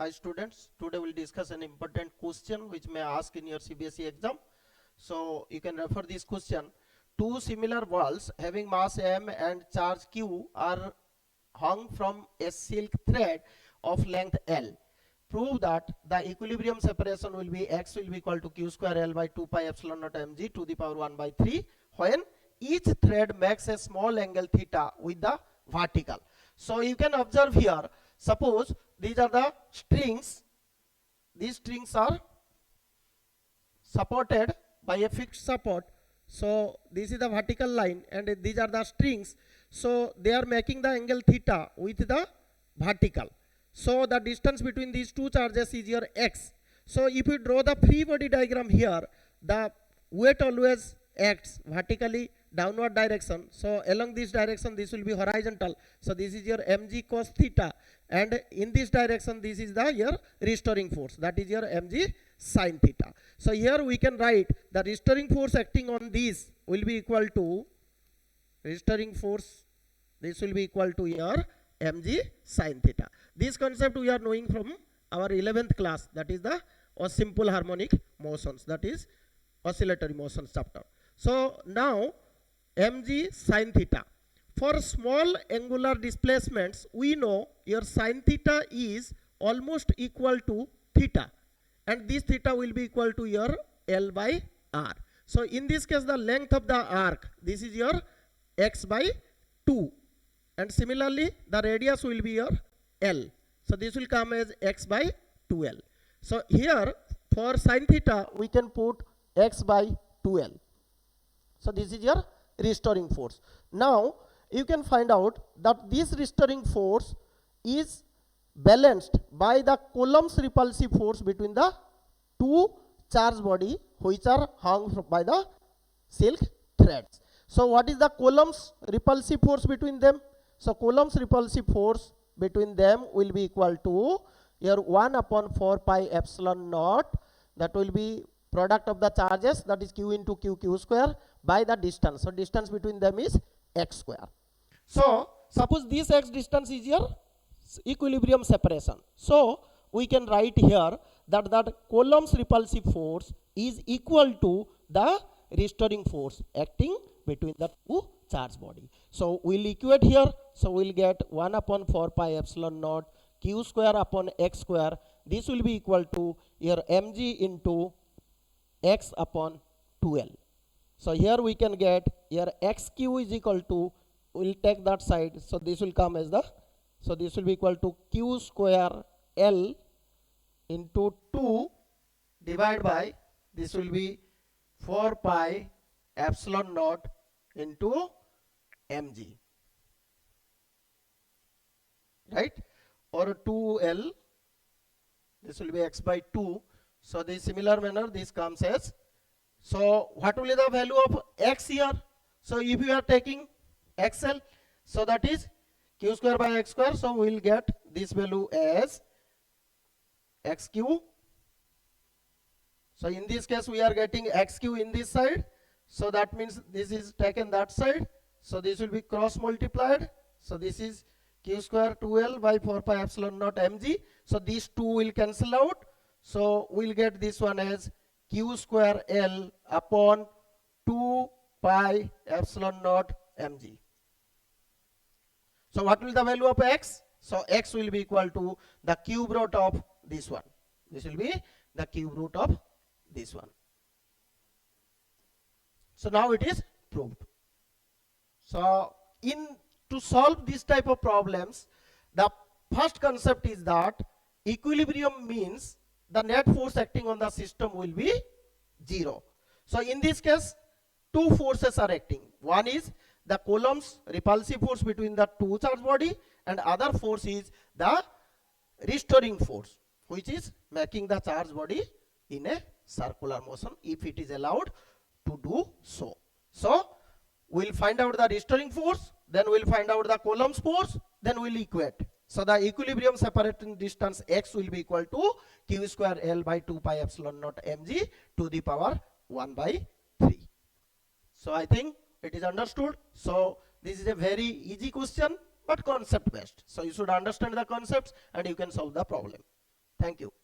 Hi students, today we'll discuss an important question which may ask in your CBSE exam. So you can refer this question. Two similar balls having mass m and charge q are hung from a silk thread of length L. Prove that the equilibrium separation will be x will be equal to q square L by 2 pi epsilon naught mg to the power 1 by 3 when each thread makes a small angle theta with the vertical. So you can observe here, suppose these are the strings. These strings are supported by a fixed support. So this is the vertical line and these are the strings. So they are making the angle theta with the vertical. So the distance between these two charges is your x. So if you draw the free body diagram here, the weight always acts vertically downward direction. So along this direction this will be horizontal. So this is your mg cos theta, and in this direction this is the your restoring force, that is your mg sin theta. So here we can write the restoring force acting on this will be equal to restoring force, this will be equal to your mg sin theta. This concept we are knowing from our 11th class, that is the simple harmonic motions, that is oscillatory motions chapter. So now mg sin theta, for small angular displacements we know your sin theta is almost equal to theta, and this theta will be equal to your L by R. So in this case the length of the arc, this is your x by 2, and similarly the radius will be your L. So this will come as x by 2L. So here for sin theta we can put x by 2L. So this is your restoring force. Now you can find out that this restoring force is balanced by the Coulomb's repulsive force between the two charged body which are hung by the silk threads. So what is the Coulomb's repulsive force between them? So Coulomb's repulsive force between them will be equal to your 1 upon 4 pi epsilon naught, that will be product of the charges, that is q into q square, by the distance. So distance between them is x square. So suppose this x distance is your equilibrium separation. So we can write here that Coulomb's repulsive force is equal to the restoring force acting between the two charge body. So we'll equate here. So we'll get 1 upon 4 pi epsilon naught q square upon x square. This will be equal to your mg into x upon 2L. So here we can get your xq is equal to, we'll take that side, so this will come as the, so this will be equal to q square L into 2 divided by, this will be 4 pi epsilon naught into mg, right, or 2L, this will be x by 2. So this similar manner this comes as, so what will be the value of x here? So if you are taking xl, so that is q square by x square, so we will get this value as xq. So in this case we are getting xq in this side, so that means this is taken that side, so this will be cross multiplied, so this is q square 2L by 4 pi epsilon naught mg. So these two will cancel out, so we'll get this one as q square L upon 2 pi epsilon naught mg. So what will be the value of x? So x will be equal to the cube root of this one. This will be the cube root of this one. So now it is proved. So to solve this type of problems, the first concept is that equilibrium means the net force acting on the system will be 0. So in this case two forces are acting. One is the Coulomb's repulsive force between the two charge body, and other force is the restoring force which is making the charge body in a circular motion if it is allowed to do so. So we'll find out the restoring force, then we'll find out the Coulomb's force, then we'll equate. So the equilibrium separating distance x will be equal to q square L by 2 pi epsilon naught mg to the power 1 by 3. So I think it is understood. So this is a very easy question but concept based. So you should understand the concepts and you can solve the problem. Thank you.